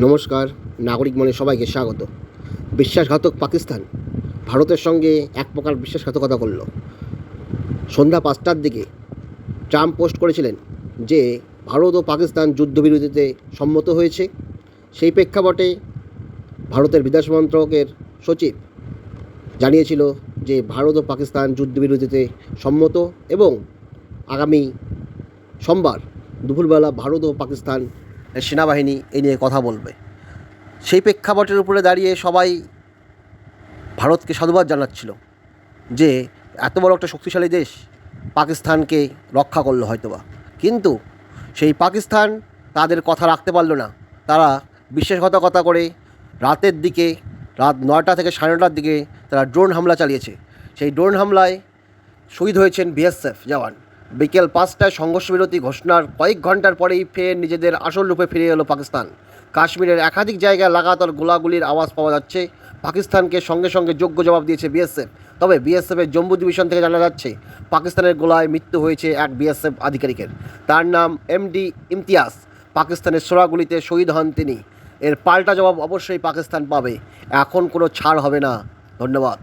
নমস্কার, নাগরিক মনে সবাইকে স্বাগত। বিশ্বাসঘাতক পাকিস্তান ভারতের সঙ্গে এক প্রকার বিশ্বাসঘাতকতা করল। সন্ধ্যা 5টার দিকে ট্রাম্প পোস্ট করেছিলেন যে ভারত ও পাকিস্তান যুদ্ধবিরতিতে সম্মত হয়েছে। সেই প্রেক্ষাপটে ভারতের বিদেশ মন্ত্রকের সচিব জানিয়েছিল যে ভারত ও পাকিস্তান যুদ্ধবিরতিতে সম্মত এবং আগামী সোমবার দুপুরবেলা ভারত ও পাকিস্তান সেনাবাহিনী এই নিয়ে কথা বলবে। সেই প্রেক্ষাপটের উপরে দাঁড়িয়ে সবাই ভারতকে সাধুবাদ জানাচ্ছিল যে এত বড় একটা শক্তিশালী দেশ পাকিস্তানকে রক্ষা করলো হয়তোবা, কিন্তু সেই পাকিস্তান তাদের কথা রাখতে পারলো না। তারা বিশ্বাসঘাতকতা করে রাত 9টা থেকে 9:30টার দিকে তারা ড্রোন হামলা চালিয়েছে। সেই ড্রোন হামলায় শহীদ হয়েছেন বিএসএফ জওয়ান। বিকেল 5টায় সংঘর্ষবিরতি ঘোষণার কয়েক ঘন্টার পরেই ফের নিজেদের আসল রূপে ফিরে এলো পাকিস্তান। কাশ্মীরের একাধিক জায়গায় লাগাতার গোলাগুলির আওয়াজ পাওয়া যাচ্ছে। পাকিস্তানকে সঙ্গে সঙ্গে যোগ্য জবাব দিয়েছে বিএসএফ। তবে বিএসএফের জম্মু ডিভিশন থেকে জানা যাচ্ছে পাকিস্তানের গোলায় মৃত্যু হয়েছে এক বিএসএফ আধিকারিকের। তার নাম এমডি ইমতিয়াজ। পাকিস্তানের ছোড়াগুলিতে শহীদ হন তিনি। এর পাল্টা জবাব অবশ্যই পাকিস্তান পাবে। এখন কোনো ছাড় হবে না। ধন্যবাদ।